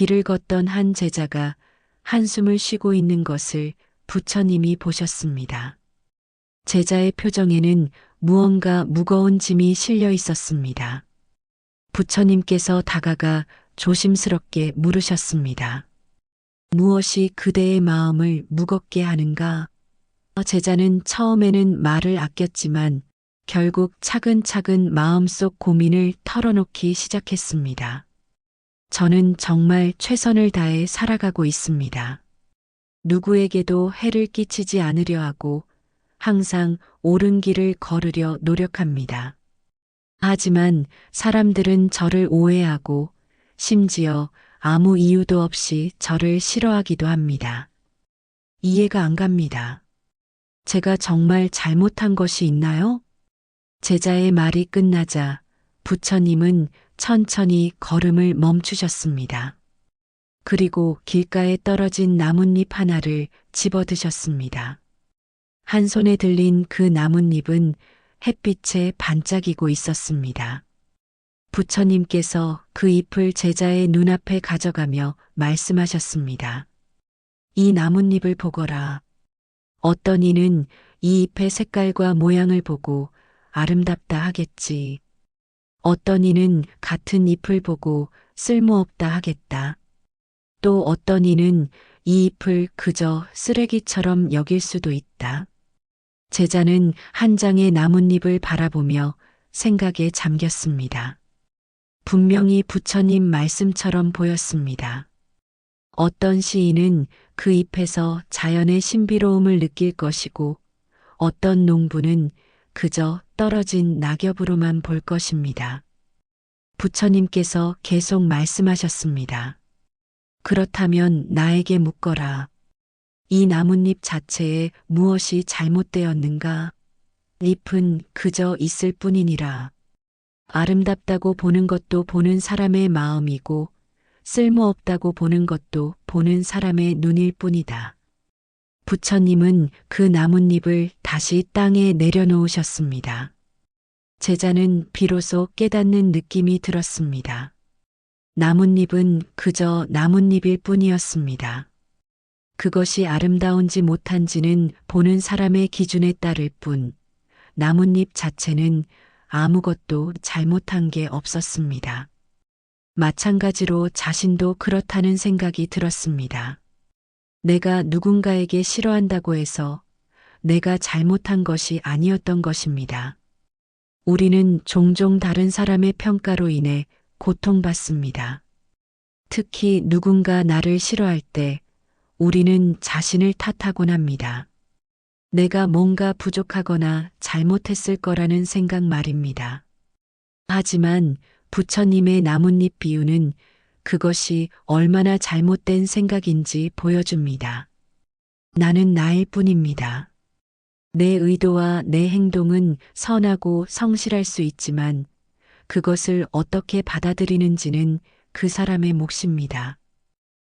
길을 걷던 한 제자가 한숨을 쉬고 있는 것을 부처님이 보셨습니다. 제자의 표정에는 무언가 무거운 짐이 실려 있었습니다. 부처님께서 다가가 조심스럽게 물으셨습니다. 무엇이 그대의 마음을 무겁게 하는가? 제자는 처음에는 말을 아꼈지만 결국 차근차근 마음속 고민을 털어놓기 시작했습니다. 저는 정말 최선을 다해 살아가고 있습니다. 누구에게도 해를 끼치지 않으려 하고 항상 옳은 길을 걸으려 노력합니다. 하지만 사람들은 저를 오해하고 심지어 아무 이유도 없이 저를 싫어하기도 합니다. 이해가 안 갑니다. 제가 정말 잘못한 것이 있나요? 제자의 말이 끝나자 부처님은 천천히 걸음을 멈추셨습니다. 그리고 길가에 떨어진 나뭇잎 하나를 집어드셨습니다. 한 손에 들린 그 나뭇잎은 햇빛에 반짝이고 있었습니다. 부처님께서 그 잎을 제자의 눈앞에 가져가며 말씀하셨습니다. 이 나뭇잎을 보거라. 어떤 이는 이 잎의 색깔과 모양을 보고 아름답다 하겠지. 어떤 이는 같은 잎을 보고 쓸모없다 하겠다. 또 어떤 이는 이 잎을 그저 쓰레기처럼 여길 수도 있다. 제자는 한 장의 나뭇잎을 바라보며 생각에 잠겼습니다. 분명히 부처님 말씀처럼 보였습니다. 어떤 시인은 그 잎에서 자연의 신비로움을 느낄 것이고 어떤 농부는 그저 떨어진 낙엽으로만 볼 것입니다. 부처님께서 계속 말씀하셨습니다. 그렇다면 나에게 묻거라. 이 나뭇잎 자체에 무엇이 잘못되었는가? 잎은 그저 있을 뿐이니라. 아름답다고 보는 것도 보는 사람의 마음이고 쓸모없다고 보는 것도 보는 사람의 눈일 뿐이다. 부처님은 그 나뭇잎을 다시 땅에 내려놓으셨습니다. 제자는 비로소 깨닫는 느낌이 들었습니다. 나뭇잎은 그저 나뭇잎일 뿐이었습니다. 그것이 아름다운지 못한지는 보는 사람의 기준에 따를 뿐, 나뭇잎 자체는 아무것도 잘못한 게 없었습니다. 마찬가지로 자신도 그렇다는 생각이 들었습니다. 내가 누군가에게 싫어한다고 해서 내가 잘못한 것이 아니었던 것입니다. 우리는 종종 다른 사람의 평가로 인해 고통받습니다. 특히 누군가 나를 싫어할 때 우리는 자신을 탓하곤 합니다. 내가 뭔가 부족하거나 잘못했을 거라는 생각 말입니다. 하지만 부처님의 나뭇잎 비유는 그것이 얼마나 잘못된 생각인지 보여줍니다. 나는 나일 뿐입니다. 내 의도와 내 행동은 선하고 성실할 수 있지만 그것을 어떻게 받아들이는지는 그 사람의 몫입니다.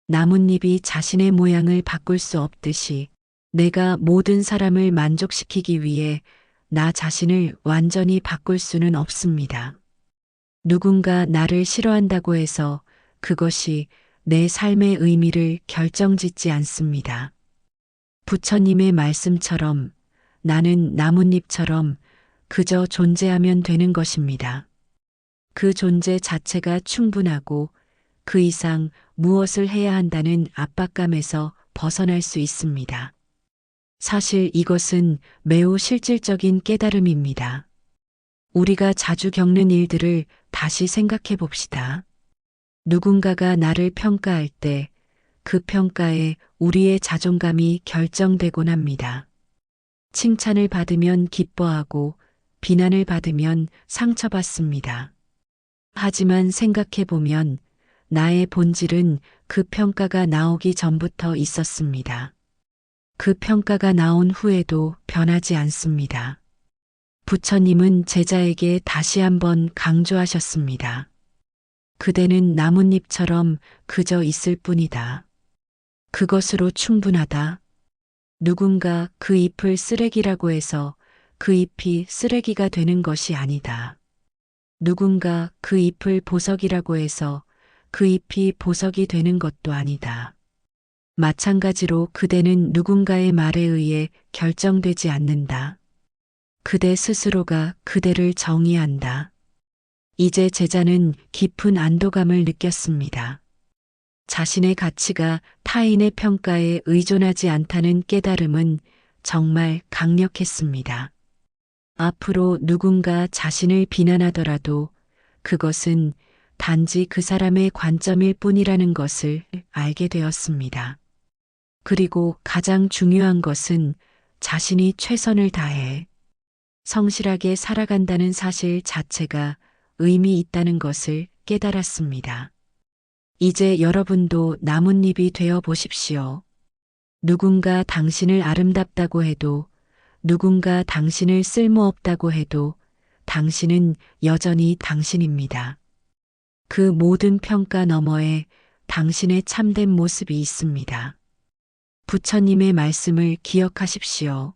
나뭇잎이 자신의 모양을 바꿀 수 없듯이 내가 모든 사람을 만족시키기 위해 나 자신을 완전히 바꿀 수는 없습니다. 누군가 나를 싫어한다고 해서 그것이 내 삶의 의미를 결정짓지 않습니다. 부처님의 말씀처럼 나는 나뭇잎처럼 그저 존재하면 되는 것입니다. 그 존재 자체가 충분하고 그 이상 무엇을 해야 한다는 압박감에서 벗어날 수 있습니다. 사실 이것은 매우 실질적인 깨달음입니다. 우리가 자주 겪는 일들을 다시 생각해 봅시다. 누군가가 나를 평가할 때 그 평가에 우리의 자존감이 결정되곤 합니다. 칭찬을 받으면 기뻐하고 비난을 받으면 상처받습니다. 하지만 생각해 보면 나의 본질은 그 평가가 나오기 전부터 있었습니다. 그 평가가 나온 후에도 변하지 않습니다. 부처님은 제자에게 다시 한번 강조하셨습니다. 그대는 나뭇잎처럼 그저 있을 뿐이다. 그것으로 충분하다. 누군가 그 잎을 쓰레기라고 해서 그 잎이 쓰레기가 되는 것이 아니다. 누군가 그 잎을 보석이라고 해서 그 잎이 보석이 되는 것도 아니다. 마찬가지로 그대는 누군가의 말에 의해 결정되지 않는다. 그대 스스로가 그대를 정의한다. 이제 제자는 깊은 안도감을 느꼈습니다. 자신의 가치가 타인의 평가에 의존하지 않다는 깨달음은 정말 강력했습니다. 앞으로 누군가 자신을 비난하더라도 그것은 단지 그 사람의 관점일 뿐이라는 것을 알게 되었습니다. 그리고 가장 중요한 것은 자신이 최선을 다해 성실하게 살아간다는 사실 자체가 의미 있다는 것을 깨달았습니다. 이제 여러분도 나뭇잎이 되어 보십시오. 누군가 당신을 아름답다고 해도, 누군가 당신을 쓸모없다고 해도 당신은 여전히 당신입니다. 그 모든 평가 너머에 당신의 참된 모습이 있습니다. 부처님의 말씀을 기억하십시오.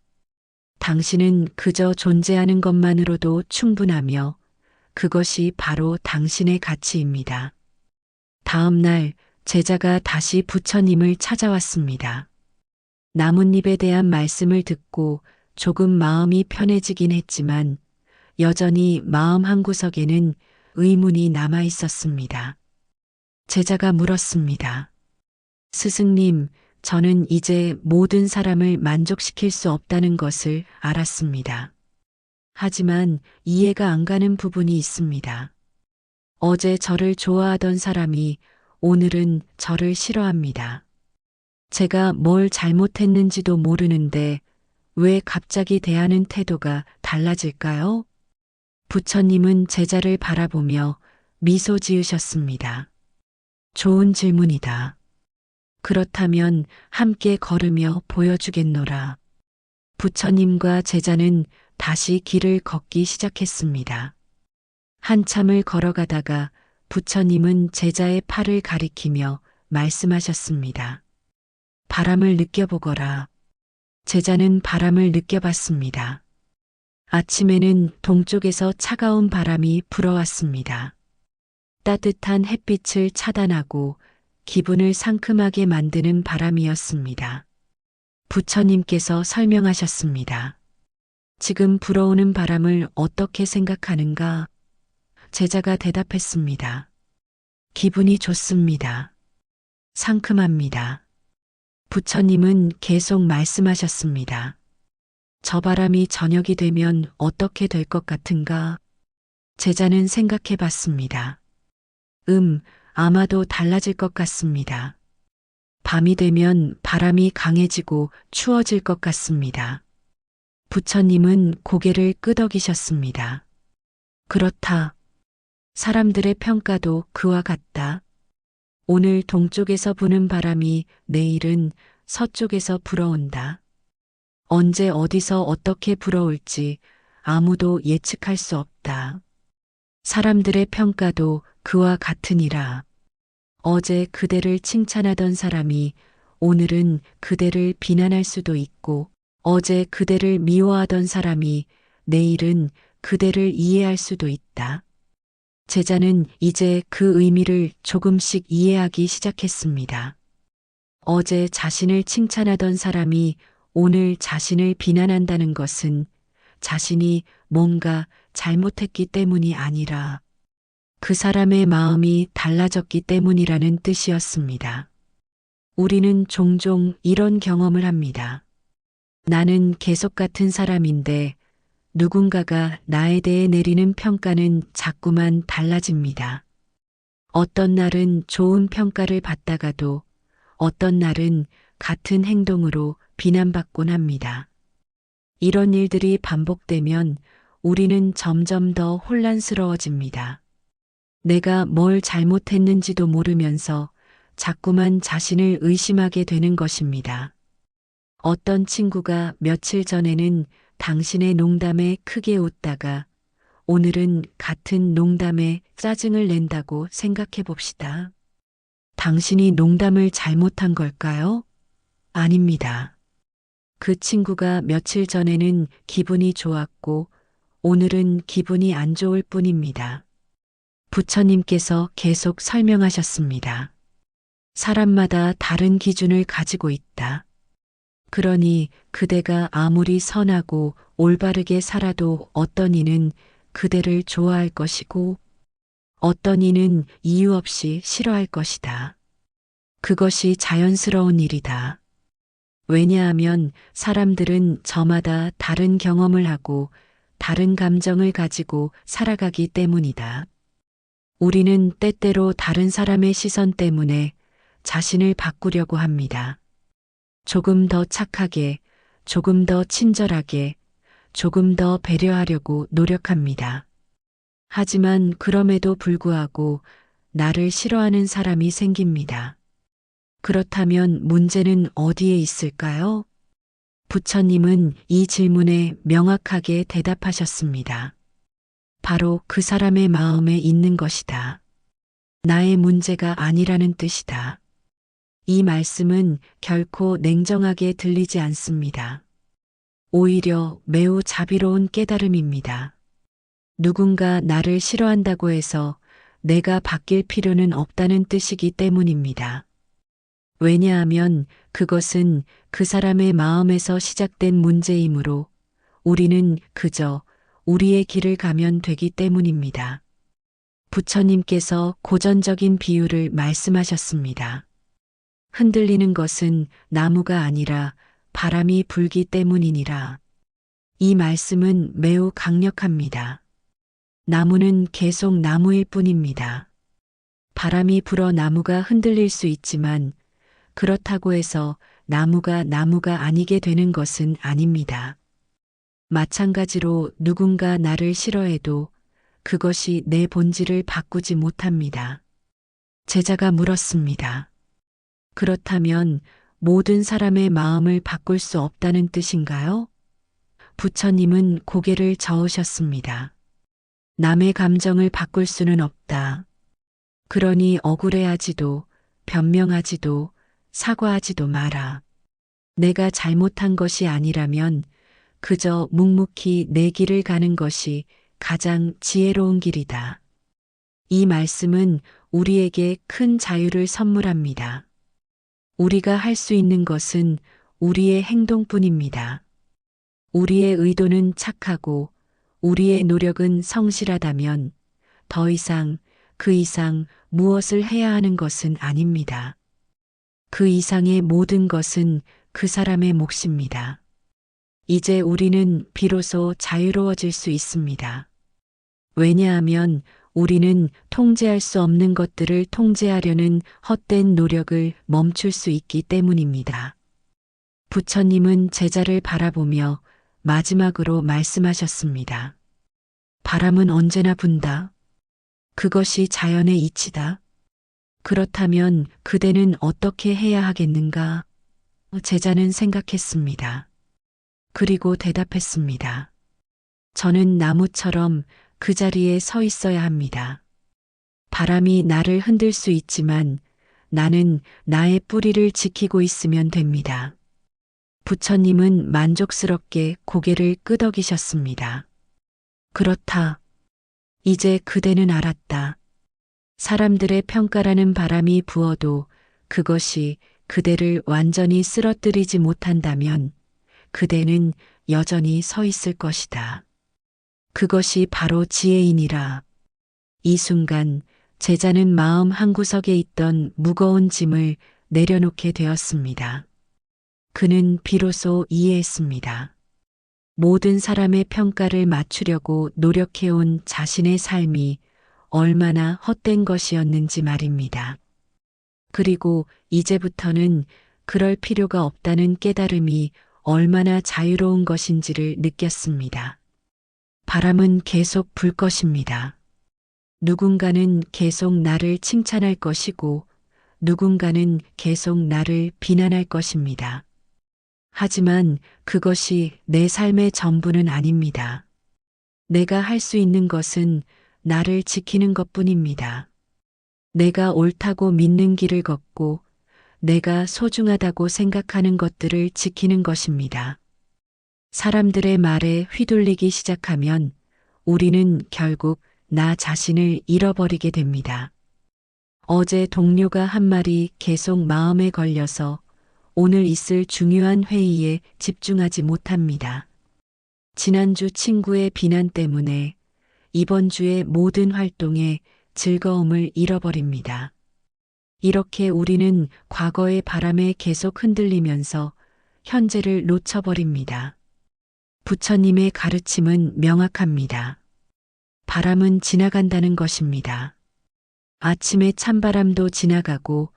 당신은 그저 존재하는 것만으로도 충분하며 그것이 바로 당신의 가치입니다. 다음 날 제자가 다시 부처님을 찾아왔습니다. 나뭇잎에 대한 말씀을 듣고 조금 마음이 편해지긴 했지만 여전히 마음 한구석에는 의문이 남아 있었습니다. 제자가 물었습니다. 스승님, 저는 이제 모든 사람을 만족시킬 수 없다는 것을 알았습니다. 하지만 이해가 안 가는 부분이 있습니다. 어제 저를 좋아하던 사람이 오늘은 저를 싫어합니다. 제가 뭘 잘못했는지도 모르는데 왜 갑자기 대하는 태도가 달라질까요? 부처님은 제자를 바라보며 미소 지으셨습니다. 좋은 질문이다. 그렇다면 함께 걸으며 보여주겠노라. 부처님과 제자는 다시 길을 걷기 시작했습니다. 한참을 걸어가다가 부처님은 제자의 팔을 가리키며 말씀하셨습니다. 바람을 느껴보거라. 제자는 바람을 느껴봤습니다. 아침에는 동쪽에서 차가운 바람이 불어왔습니다. 따뜻한 햇빛을 차단하고 기분을 상큼하게 만드는 바람이었습니다. 부처님께서 설명하셨습니다. 지금 불어오는 바람을 어떻게 생각하는가? 제자가 대답했습니다. 기분이 좋습니다. 상큼합니다. 부처님은 계속 말씀하셨습니다. 저 바람이 저녁이 되면 어떻게 될 것 같은가? 제자는 생각해 봤습니다. 아마도 달라질 것 같습니다. 밤이 되면 바람이 강해지고 추워질 것 같습니다. 부처님은 고개를 끄덕이셨습니다. 그렇다. 사람들의 평가도 그와 같다. 오늘 동쪽에서 부는 바람이 내일은 서쪽에서 불어온다. 언제 어디서 어떻게 불어올지 아무도 예측할 수 없다. 사람들의 평가도 그와 같으니라. 어제 그대를 칭찬하던 사람이 오늘은 그대를 비난할 수도 있고, 어제 그대를 미워하던 사람이 내일은 그대를 이해할 수도 있다. 제자는 이제 그 의미를 조금씩 이해하기 시작했습니다. 어제 자신을 칭찬하던 사람이 오늘 자신을 비난한다는 것은 자신이 뭔가 잘못했기 때문이 아니라 그 사람의 마음이 달라졌기 때문이라는 뜻이었습니다. 우리는 종종 이런 경험을 합니다. 나는 계속 같은 사람인데 누군가가 나에 대해 내리는 평가는 자꾸만 달라집니다. 어떤 날은 좋은 평가를 받다가도 어떤 날은 같은 행동으로 비난받곤 합니다. 이런 일들이 반복되면 우리는 점점 더 혼란스러워집니다. 내가 뭘 잘못했는지도 모르면서 자꾸만 자신을 의심하게 되는 것입니다. 어떤 친구가 며칠 전에는 당신의 농담에 크게 웃다가 오늘은 같은 농담에 짜증을 낸다고 생각해 봅시다. 당신이 농담을 잘못한 걸까요? 아닙니다. 그 친구가 며칠 전에는 기분이 좋았고 오늘은 기분이 안 좋을 뿐입니다. 부처님께서 계속 설명하셨습니다. 사람마다 다른 기준을 가지고 있다. 그러니 그대가 아무리 선하고 올바르게 살아도 어떤 이는 그대를 좋아할 것이고 어떤 이는 이유 없이 싫어할 것이다. 그것이 자연스러운 일이다. 왜냐하면 사람들은 저마다 다른 경험을 하고 다른 감정을 가지고 살아가기 때문이다. 우리는 때때로 다른 사람의 시선 때문에 자신을 바꾸려고 합니다. 조금 더 착하게, 조금 더 친절하게, 조금 더 배려하려고 노력합니다. 하지만 그럼에도 불구하고 나를 싫어하는 사람이 생깁니다. 그렇다면 문제는 어디에 있을까요? 부처님은 이 질문에 명확하게 대답하셨습니다. 바로 그 사람의 마음에 있는 것이다. 나의 문제가 아니라는 뜻이다. 이 말씀은 결코 냉정하게 들리지 않습니다. 오히려 매우 자비로운 깨달음입니다. 누군가 나를 싫어한다고 해서 내가 바뀔 필요는 없다는 뜻이기 때문입니다. 왜냐하면 그것은 그 사람의 마음에서 시작된 문제이므로 우리는 그저 우리의 길을 가면 되기 때문입니다. 부처님께서 고전적인 비유를 말씀하셨습니다. 흔들리는 것은 나무가 아니라 바람이 불기 때문이니라. 이 말씀은 매우 강력합니다. 나무는 계속 나무일 뿐입니다. 바람이 불어 나무가 흔들릴 수 있지만 그렇다고 해서 나무가 아니게 되는 것은 아닙니다. 마찬가지로 누군가 나를 싫어해도 그것이 내 본질을 바꾸지 못합니다. 제자가 물었습니다. 그렇다면 모든 사람의 마음을 바꿀 수 없다는 뜻인가요? 부처님은 고개를 저으셨습니다. 남의 감정을 바꿀 수는 없다. 그러니 억울해하지도 변명하지도 사과하지도 마라. 내가 잘못한 것이 아니라면 그저 묵묵히 내 길을 가는 것이 가장 지혜로운 길이다. 이 말씀은 우리에게 큰 자유를 선물합니다. 우리가 할 수 있는 것은 우리의 행동뿐입니다. 우리의 의도는 착하고 우리의 노력은 성실하다면 더 이상 그 이상 무엇을 해야 하는 것은 아닙니다. 그 이상의 모든 것은 그 사람의 몫입니다. 이제 우리는 비로소 자유로워질 수 있습니다. 왜냐하면 우리는 통제할 수 없는 것들을 통제하려는 헛된 노력을 멈출 수 있기 때문입니다. 부처님은 제자를 바라보며 마지막으로 말씀하셨습니다. 바람은 언제나 분다. 그것이 자연의 이치다. 그렇다면 그대는 어떻게 해야 하겠는가? 제자는 생각했습니다. 그리고 대답했습니다. 저는 나무처럼 그 자리에 서 있어야 합니다. 바람이 나를 흔들 수 있지만 나는 나의 뿌리를 지키고 있으면 됩니다. 부처님은 만족스럽게 고개를 끄덕이셨습니다. 그렇다. 이제 그대는 알았다. 사람들의 평가라는 바람이 부어도 그것이 그대를 완전히 쓰러뜨리지 못한다면 그대는 여전히 서 있을 것이다. 그것이 바로 지혜이니라. 이 순간 제자는 마음 한구석에 있던 무거운 짐을 내려놓게 되었습니다. 그는 비로소 이해했습니다. 모든 사람의 평가를 맞추려고 노력해온 자신의 삶이 얼마나 헛된 것이었는지 말입니다. 그리고 이제부터는 그럴 필요가 없다는 깨달음이 얼마나 자유로운 것인지를 느꼈습니다. 바람은 계속 불 것입니다. 누군가는 계속 나를 칭찬할 것이고 누군가는 계속 나를 비난할 것입니다. 하지만 그것이 내 삶의 전부는 아닙니다. 내가 할 수 있는 것은 나를 지키는 것뿐입니다. 내가 옳다고 믿는 길을 걷고 내가 소중하다고 생각하는 것들을 지키는 것입니다. 사람들의 말에 휘둘리기 시작하면 우리는 결국 나 자신을 잃어버리게 됩니다. 어제 동료가 한 말이 계속 마음에 걸려서 오늘 있을 중요한 회의에 집중하지 못합니다. 지난주 친구의 비난 때문에 이번 주의 모든 활동에 즐거움을 잃어버립니다. 이렇게 우리는 과거의 바람에 계속 흔들리면서 현재를 놓쳐버립니다. 부처님의 가르침은 명확합니다. 바람은 지나간다는 것입니다. 아침의 찬바람도 지나가고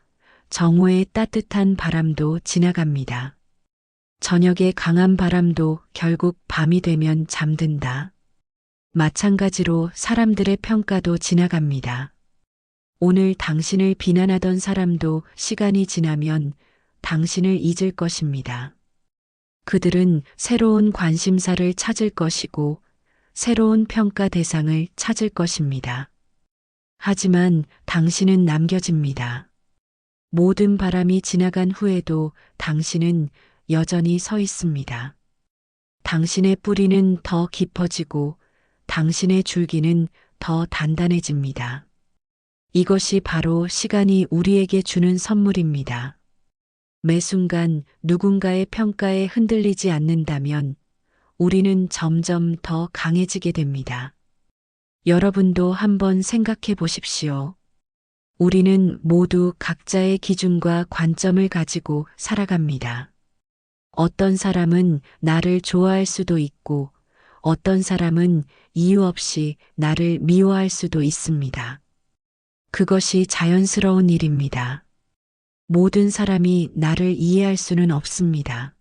정오의 따뜻한 바람도 지나갑니다. 저녁의 강한 바람도 결국 밤이 되면 잠든다. 마찬가지로 사람들의 평가도 지나갑니다. 오늘 당신을 비난하던 사람도 시간이 지나면 당신을 잊을 것입니다. 그들은 새로운 관심사를 찾을 것이고 새로운 평가 대상을 찾을 것입니다. 하지만 당신은 남겨집니다. 모든 바람이 지나간 후에도 당신은 여전히 서 있습니다. 당신의 뿌리는 더 깊어지고 당신의 줄기는 더 단단해집니다. 이것이 바로 시간이 우리에게 주는 선물입니다. 매 순간 누군가의 평가에 흔들리지 않는다면 우리는 점점 더 강해지게 됩니다. 여러분도 한번 생각해 보십시오. 우리는 모두 각자의 기준과 관점을 가지고 살아갑니다. 어떤 사람은 나를 좋아할 수도 있고 어떤 사람은 이유 없이 나를 미워할 수도 있습니다. 그것이 자연스러운 일입니다. 모든 사람이 나를 이해할 수는 없습니다.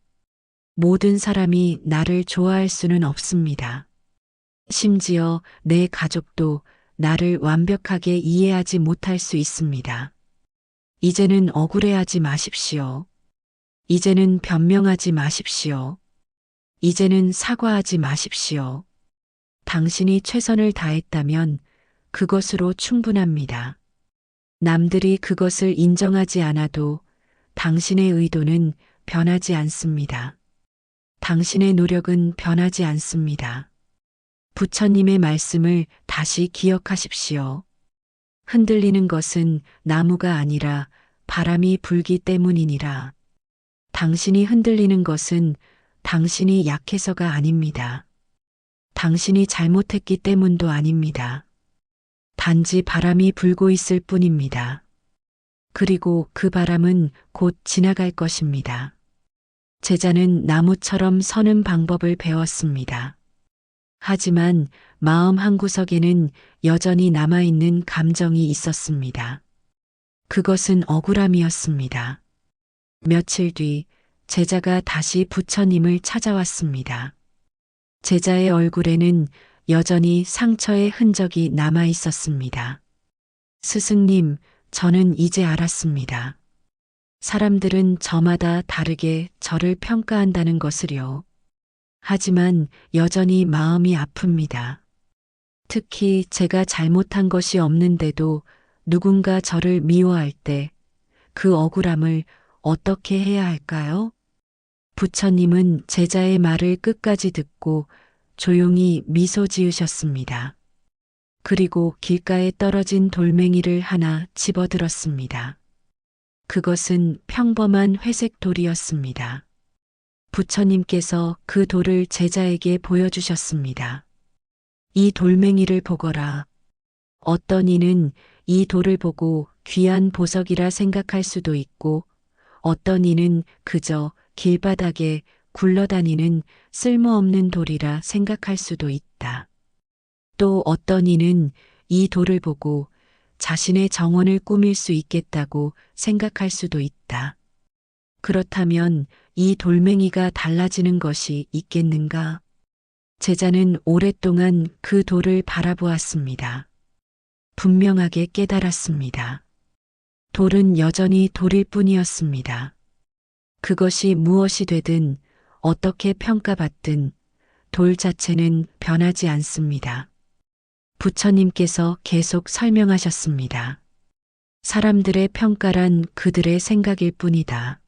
모든 사람이 나를 좋아할 수는 없습니다. 심지어 내 가족도 나를 완벽하게 이해하지 못할 수 있습니다. 이제는 억울해하지 마십시오. 이제는 변명하지 마십시오. 이제는 사과하지 마십시오. 당신이 최선을 다했다면 그것으로 충분합니다. 남들이 그것을 인정하지 않아도 당신의 의도는 변하지 않습니다. 당신의 노력은 변하지 않습니다. 부처님의 말씀을 다시 기억하십시오. 흔들리는 것은 나무가 아니라 바람이 불기 때문이니라. 당신이 흔들리는 것은 당신이 약해서가 아닙니다. 당신이 잘못했기 때문도 아닙니다. 단지 바람이 불고 있을 뿐입니다. 그리고 그 바람은 곧 지나갈 것입니다. 제자는 나무처럼 서는 방법을 배웠습니다. 하지만 마음 한구석에는 여전히 남아있는 감정이 있었습니다. 그것은 억울함이었습니다. 며칠 뒤 제자가 다시 부처님을 찾아왔습니다. 제자의 얼굴에는 여전히 상처의 흔적이 남아 있었습니다. 스승님, 저는 이제 알았습니다. 사람들은 저마다 다르게 저를 평가한다는 것을요. 하지만 여전히 마음이 아픕니다. 특히 제가 잘못한 것이 없는데도 누군가 저를 미워할 때 그 억울함을 어떻게 해야 할까요? 부처님은 제자의 말을 끝까지 듣고 조용히 미소 지으셨습니다. 그리고 길가에 떨어진 돌멩이를 하나 집어들었습니다. 그것은 평범한 회색 돌이었습니다. 부처님께서 그 돌을 제자에게 보여주셨습니다. 이 돌멩이를 보거라. 어떤 이는 이 돌을 보고 귀한 보석이라 생각할 수도 있고 어떤 이는 그저 길바닥에 굴러다니는 쓸모없는 돌이라 생각할 수도 있다. 또 어떤 이는 이 돌을 보고 자신의 정원을 꾸밀 수 있겠다고 생각할 수도 있다. 그렇다면 이 돌멩이가 달라지는 것이 있겠는가? 제자는 오랫동안 그 돌을 바라보았습니다. 분명하게 깨달았습니다. 돌은 여전히 돌일 뿐이었습니다. 그것이 무엇이 되든 어떻게 평가받든 돌 자체는 변하지 않습니다. 부처님께서 계속 설명하셨습니다. 사람들의 평가란 그들의 생각일 뿐이다.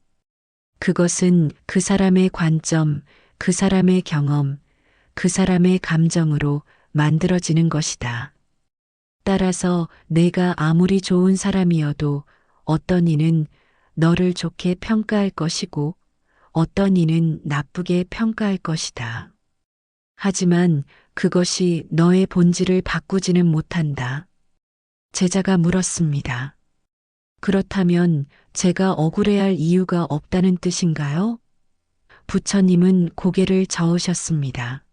그것은 그 사람의 관점, 그 사람의 경험, 그 사람의 감정으로 만들어지는 것이다. 따라서 내가 아무리 좋은 사람이어도 어떤 이는 너를 좋게 평가할 것이고 어떤 이는 나쁘게 평가할 것이다. 하지만 그것이 너의 본질을 바꾸지는 못한다. 제자가 물었습니다. 그렇다면 제가 억울해할 이유가 없다는 뜻인가요? 부처님은 고개를 저으셨습니다.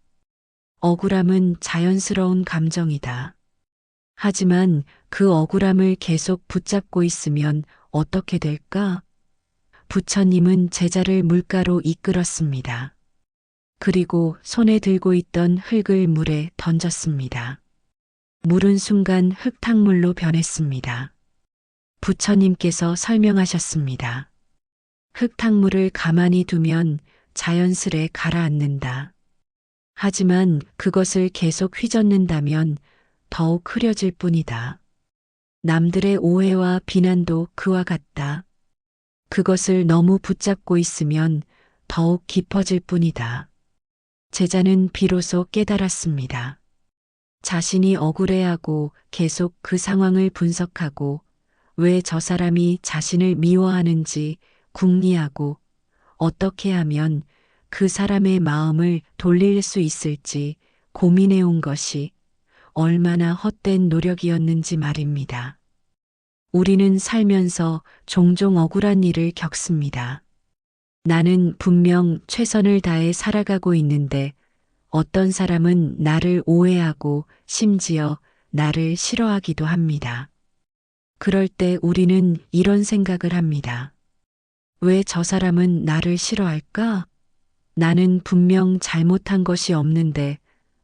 억울함은 자연스러운 감정이다. 하지만 그 억울함을 계속 붙잡고 있으면 어떻게 될까? 부처님은 제자를 물가로 이끌었습니다. 그리고 손에 들고 있던 흙을 물에 던졌습니다. 물은 순간 흙탕물로 변했습니다. 부처님께서 설명하셨습니다. 흙탕물을 가만히 두면 자연스레 가라앉는다. 하지만 그것을 계속 휘젓는다면 더욱 흐려질 뿐이다. 남들의 오해와 비난도 그와 같다. 그것을 너무 붙잡고 있으면 더욱 깊어질 뿐이다. 제자는 비로소 깨달았습니다. 자신이 억울해하고 계속 그 상황을 분석하고 왜 저 사람이 자신을 미워하는지 궁리하고 어떻게 하면 그 사람의 마음을 돌릴 수 있을지 고민해 온 것이 얼마나 헛된 노력이었는지 말입니다. 우리는 살면서 종종 억울한 일을 겪습니다. 나는 분명 최선을 다해 살아가고 있는데 어떤 사람은 나를 오해하고 심지어 나를 싫어하기도 합니다. 그럴 때 우리는 이런 생각을 합니다. 왜 저 사람은 나를 싫어할까? 나는 분명 잘못한 것이 없는데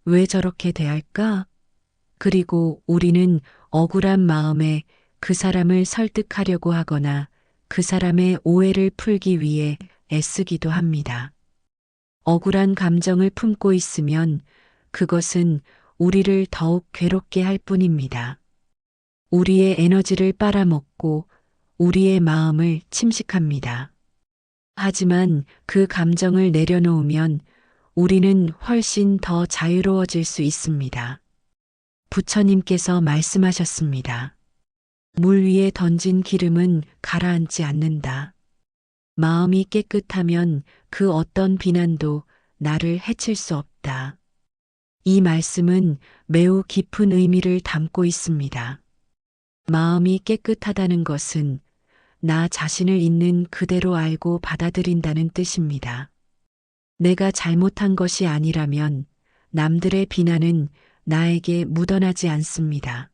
왜 저렇게 대할까? 그리고 우리는 억울한 마음에 그 사람을 설득하려고 하거나 그 사람의 오해를 풀기 위해 애쓰기도 합니다. 억울한 감정을 품고 있으면 그것은 우리를 더욱 괴롭게 할 뿐입니다. 우리의 에너지를 빨아먹고 우리의 마음을 침식합니다. 하지만 그 감정을 내려놓으면 우리는 훨씬 더 자유로워질 수 있습니다. 부처님께서 말씀하셨습니다. 물 위에 던진 기름은 가라앉지 않는다. 마음이 깨끗하면 그 어떤 비난도 나를 해칠 수 없다. 이 말씀은 매우 깊은 의미를 담고 있습니다. 마음이 깨끗하다는 것은 나 자신을 있는 그대로 알고 받아들인다는 뜻입니다. 내가 잘못한 것이 아니라면 남들의 비난은 나에게 묻어나지 않습니다.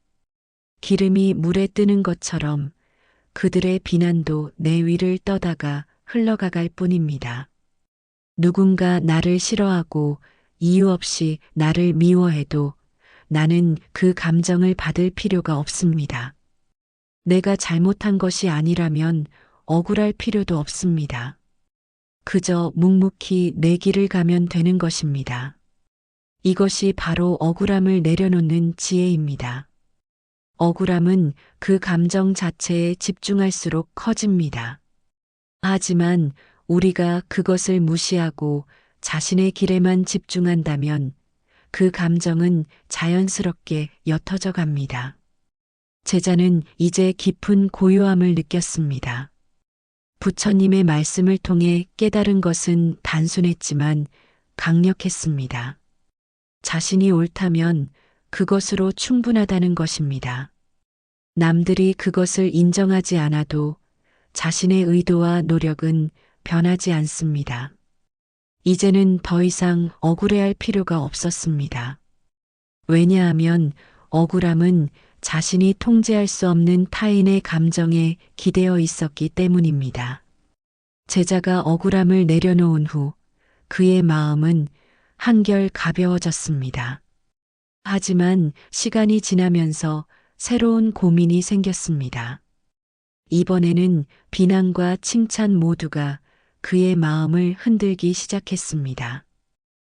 기름이 물에 뜨는 것처럼 그들의 비난도 내 위를 떠다가 흘러가갈 뿐입니다. 누군가 나를 싫어하고 이유 없이 나를 미워해도 나는 그 감정을 받을 필요가 없습니다. 내가 잘못한 것이 아니라면 억울할 필요도 없습니다. 그저 묵묵히 내 길을 가면 되는 것입니다. 이것이 바로 억울함을 내려놓는 지혜입니다. 억울함은 그 감정 자체에 집중할수록 커집니다. 하지만 우리가 그것을 무시하고 자신의 길에만 집중한다면 그 감정은 자연스럽게 옅어져 갑니다. 제자는 이제 깊은 고요함을 느꼈습니다. 부처님의 말씀을 통해 깨달은 것은 단순했지만 강력했습니다. 자신이 옳다면 그것으로 충분하다는 것입니다. 남들이 그것을 인정하지 않아도 자신의 의도와 노력은 변하지 않습니다. 이제는 더 이상 억울해할 필요가 없었습니다. 왜냐하면 억울함은 자신이 통제할 수 없는 타인의 감정에 기대어 있었기 때문입니다. 제자가 억울함을 내려놓은 후 그의 마음은 한결 가벼워졌습니다. 하지만 시간이 지나면서 새로운 고민이 생겼습니다. 이번에는 비난과 칭찬 모두가 그의 마음을 흔들기 시작했습니다.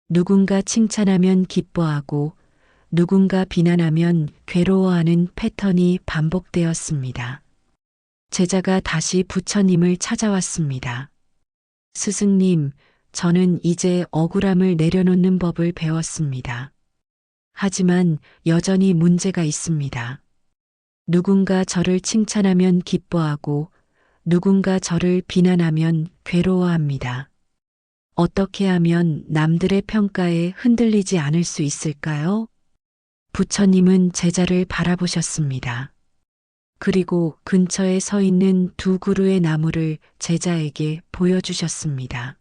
누군가 칭찬하면 기뻐하고 누군가 비난하면 괴로워하는 패턴이 반복되었습니다. 제자가 다시 부처님을 찾아왔습니다. 스승님, 저는 이제 억울함을 내려놓는 법을 배웠습니다. 하지만 여전히 문제가 있습니다. 누군가 저를 칭찬하면 기뻐하고 누군가 저를 비난하면 괴로워합니다. 어떻게 하면 남들의 평가에 흔들리지 않을 수 있을까요? 부처님은 제자를 바라보셨습니다. 그리고 근처에 서 있는 두 그루의 나무를 제자에게 보여주셨습니다.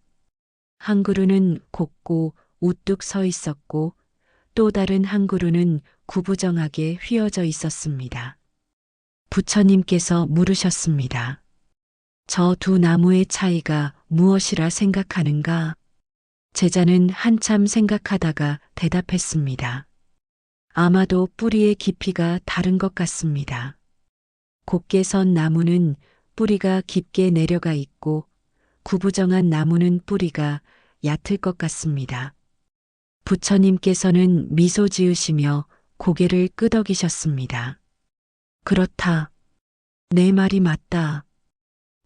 한 그루는 곱고 우뚝 서 있었고 또 다른 한 그루는 구부정하게 휘어져 있었습니다. 부처님께서 물으셨습니다. 저 두 나무의 차이가 무엇이라 생각하는가? 제자는 한참 생각하다가 대답했습니다. 아마도 뿌리의 깊이가 다른 것 같습니다. 곱게 선 나무는 뿌리가 깊게 내려가 있고 구부정한 나무는 뿌리가 얕을 것 같습니다. 부처님께서는 미소 지으시며 고개를 끄덕이셨습니다. 그렇다. 내 말이 맞다.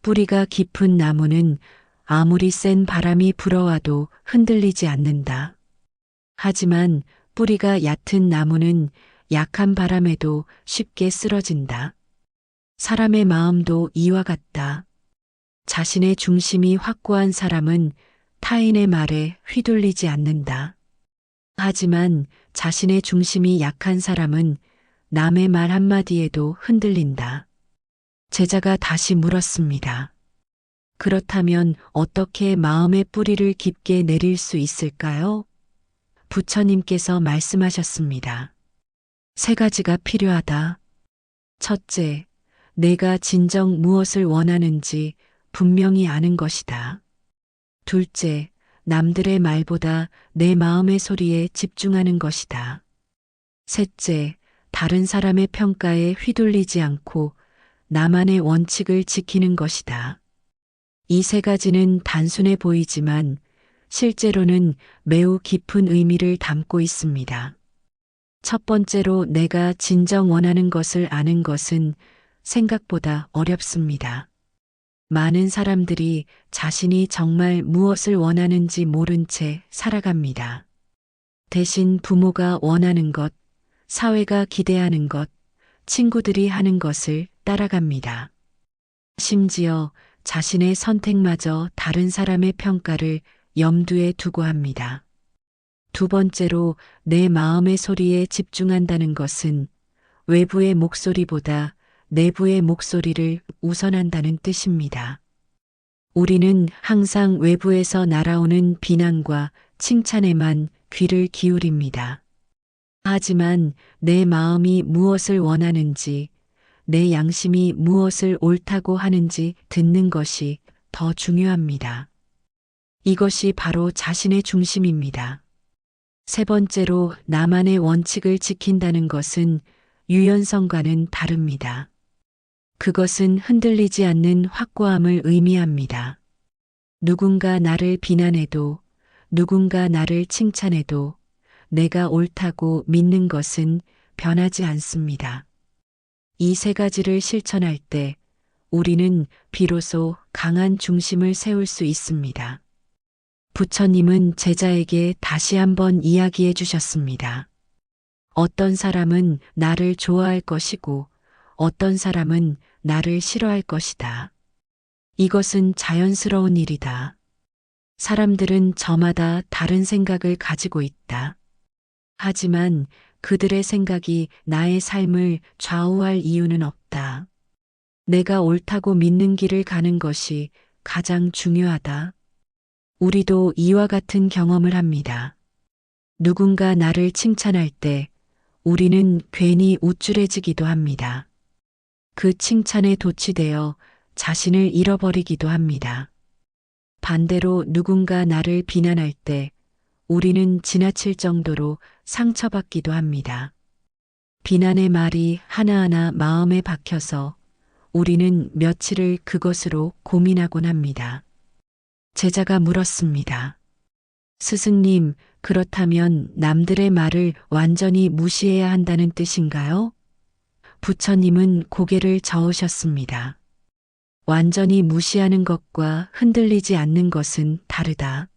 뿌리가 깊은 나무는 아무리 센 바람이 불어와도 흔들리지 않는다. 하지만 뿌리가 얕은 나무는 약한 바람에도 쉽게 쓰러진다. 사람의 마음도 이와 같다. 자신의 중심이 확고한 사람은 타인의 말에 휘둘리지 않는다. 하지만 자신의 중심이 약한 사람은 남의 말 한마디에도 흔들린다. 제자가 다시 물었습니다. 그렇다면 어떻게 마음의 뿌리를 깊게 내릴 수 있을까요? 부처님께서 말씀하셨습니다. 세 가지가 필요하다. 첫째, 내가 진정 무엇을 원하는지 분명히 아는 것이다. 둘째, 남들의 말보다 내 마음의 소리에 집중하는 것이다. 셋째, 다른 사람의 평가에 휘둘리지 않고 나만의 원칙을 지키는 것이다. 이 세 가지는 단순해 보이지만 실제로는 매우 깊은 의미를 담고 있습니다. 첫 번째로 내가 진정 원하는 것을 아는 것은 생각보다 어렵습니다. 많은 사람들이 자신이 정말 무엇을 원하는지 모른 채 살아갑니다. 대신 부모가 원하는 것, 사회가 기대하는 것, 친구들이 하는 것을 따라갑니다. 심지어 자신의 선택마저 다른 사람의 평가를 염두에 두고 합니다. 두 번째로 내 마음의 소리에 집중한다는 것은 외부의 목소리보다 내부의 목소리를 우선한다는 뜻입니다. 우리는 항상 외부에서 날아오는 비난과 칭찬에만 귀를 기울입니다. 하지만 내 마음이 무엇을 원하는지, 내 양심이 무엇을 옳다고 하는지 듣는 것이 더 중요합니다. 이것이 바로 자신의 중심입니다. 세 번째로 나만의 원칙을 지킨다는 것은 유연성과는 다릅니다. 그것은 흔들리지 않는 확고함을 의미합니다. 누군가 나를 비난해도, 누군가 나를 칭찬해도 내가 옳다고 믿는 것은 변하지 않습니다. 이 세 가지를 실천할 때 우리는 비로소 강한 중심을 세울 수 있습니다. 부처님은 제자에게 다시 한번 이야기해 주셨습니다. 어떤 사람은 나를 좋아할 것이고 어떤 사람은 나를 싫어할 것이다. 이것은 자연스러운 일이다. 사람들은 저마다 다른 생각을 가지고 있다. 하지만 그들의 생각이 나의 삶을 좌우할 이유는 없다. 내가 옳다고 믿는 길을 가는 것이 가장 중요하다. 우리도 이와 같은 경험을 합니다. 누군가 나를 칭찬할 때 우리는 괜히 우쭐해지기도 합니다. 그 칭찬에 도취되어 자신을 잃어버리기도 합니다. 반대로 누군가 나를 비난할 때 우리는 지나칠 정도로 상처받기도 합니다. 비난의 말이 하나하나 마음에 박혀서 우리는 며칠을 그것으로 고민하곤 합니다. 제자가 물었습니다. 스승님, 그렇다면 남들의 말을 완전히 무시해야 한다는 뜻인가요? 부처님은 고개를 저으셨습니다. 완전히 무시하는 것과 흔들리지 않는 것은 다르다.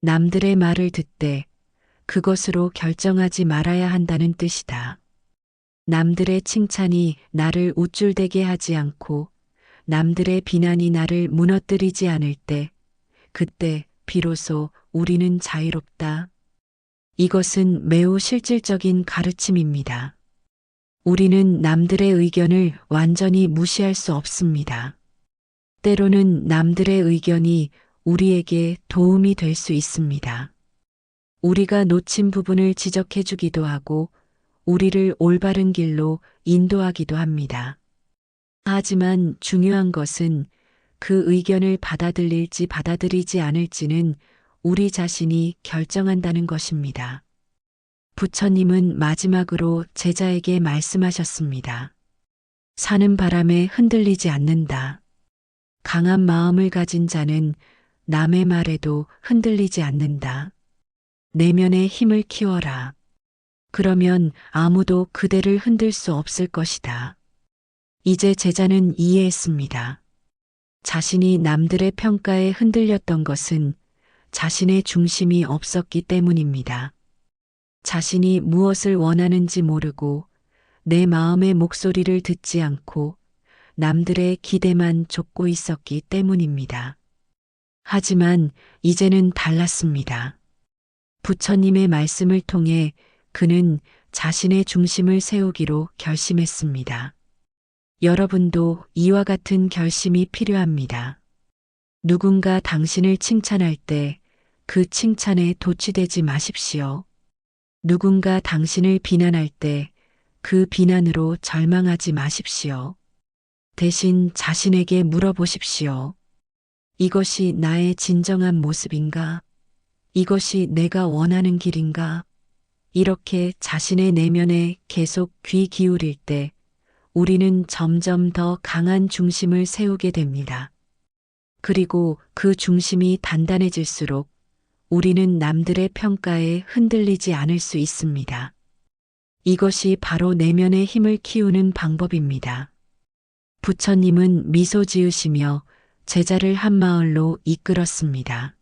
남들의 말을 듣되 그것으로 결정하지 말아야 한다는 뜻이다. 남들의 칭찬이 나를 우쭐대게 하지 않고 남들의 비난이 나를 무너뜨리지 않을 때, 그때 비로소 우리는 자유롭다. 이것은 매우 실질적인 가르침입니다. 우리는 남들의 의견을 완전히 무시할 수 없습니다. 때로는 남들의 의견이 우리에게 도움이 될 수 있습니다. 우리가 놓친 부분을 지적해 주기도 하고 우리를 올바른 길로 인도하기도 합니다. 하지만 중요한 것은 그 의견을 받아들일지 받아들이지 않을지는 우리 자신이 결정한다는 것입니다. 부처님은 마지막으로 제자에게 말씀하셨습니다. 사는 바람에 흔들리지 않는다. 강한 마음을 가진 자는 남의 말에도 흔들리지 않는다. 내면의 힘을 키워라. 그러면 아무도 그대를 흔들 수 없을 것이다. 이제 제자는 이해했습니다. 자신이 남들의 평가에 흔들렸던 것은 자신의 중심이 없었기 때문입니다. 자신이 무엇을 원하는지 모르고 내 마음의 목소리를 듣지 않고 남들의 기대만 좇고 있었기 때문입니다. 하지만 이제는 달랐습니다. 부처님의 말씀을 통해 그는 자신의 중심을 세우기로 결심했습니다. 여러분도 이와 같은 결심이 필요합니다. 누군가 당신을 칭찬할 때 그 칭찬에 도취되지 마십시오. 누군가 당신을 비난할 때 그 비난으로 절망하지 마십시오. 대신 자신에게 물어보십시오. 이것이 나의 진정한 모습인가? 이것이 내가 원하는 길인가? 이렇게 자신의 내면에 계속 귀 기울일 때 우리는 점점 더 강한 중심을 세우게 됩니다. 그리고 그 중심이 단단해질수록 우리는 남들의 평가에 흔들리지 않을 수 있습니다. 이것이 바로 내면의 힘을 키우는 방법입니다. 부처님은 미소 지으시며 제자를 한 마을로 이끌었습니다.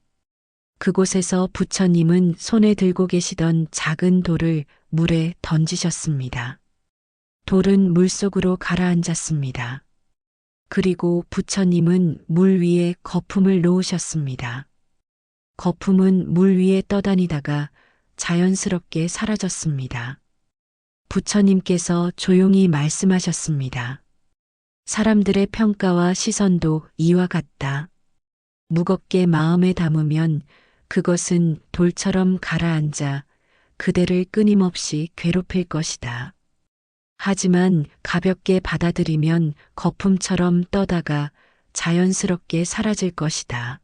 그곳에서 부처님은 손에 들고 계시던 작은 돌을 물에 던지셨습니다. 돌은 물속으로 가라앉았습니다. 그리고 부처님은 물 위에 거품을 놓으셨습니다. 거품은 물 위에 떠다니다가 자연스럽게 사라졌습니다. 부처님께서 조용히 말씀하셨습니다. 사람들의 평가와 시선도 이와 같다. 무겁게 마음에 담으면 그것은 돌처럼 가라앉아 그대를 끊임없이 괴롭힐 것이다. 하지만 가볍게 받아들이면 거품처럼 떠다가 자연스럽게 사라질 것이다.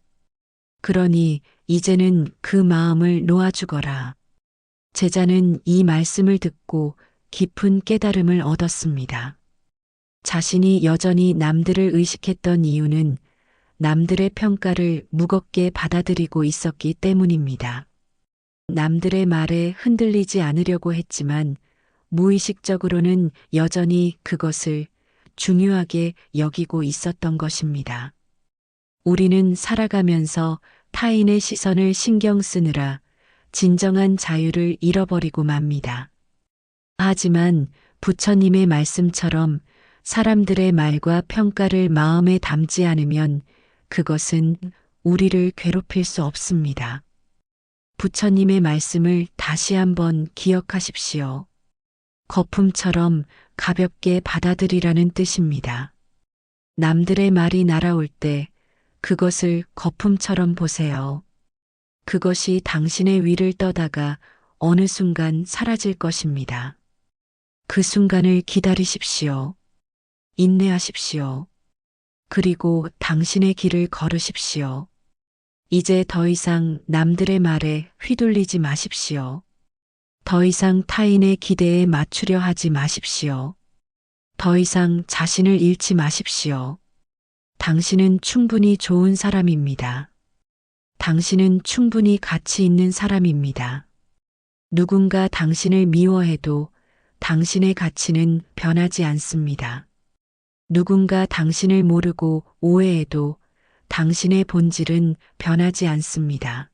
그러니 이제는 그 마음을 놓아주거라. 제자는 이 말씀을 듣고 깊은 깨달음을 얻었습니다. 자신이 여전히 남들을 의식했던 이유는 남들의 평가를 무겁게 받아들이고 있었기 때문입니다. 남들의 말에 흔들리지 않으려고 했지만 무의식적으로는 여전히 그것을 중요하게 여기고 있었던 것입니다. 우리는 살아가면서 타인의 시선을 신경 쓰느라 진정한 자유를 잃어버리고 맙니다. 하지만 부처님의 말씀처럼 사람들의 말과 평가를 마음에 담지 않으면 그것은 우리를 괴롭힐 수 없습니다. 부처님의 말씀을 다시 한번 기억하십시오. 거품처럼 가볍게 받아들이라는 뜻입니다. 남들의 말이 날아올 때 그것을 거품처럼 보세요. 그것이 당신의 위를 떠다가 어느 순간 사라질 것입니다. 그 순간을 기다리십시오. 인내하십시오. 그리고 당신의 길을 걸으십시오. 이제 더 이상 남들의 말에 휘둘리지 마십시오. 더 이상 타인의 기대에 맞추려 하지 마십시오. 더 이상 자신을 잃지 마십시오. 당신은 충분히 좋은 사람입니다. 당신은 충분히 가치 있는 사람입니다. 누군가 당신을 미워해도 당신의 가치는 변하지 않습니다. 누군가 당신을 모르고 오해해도 당신의 본질은 변하지 않습니다.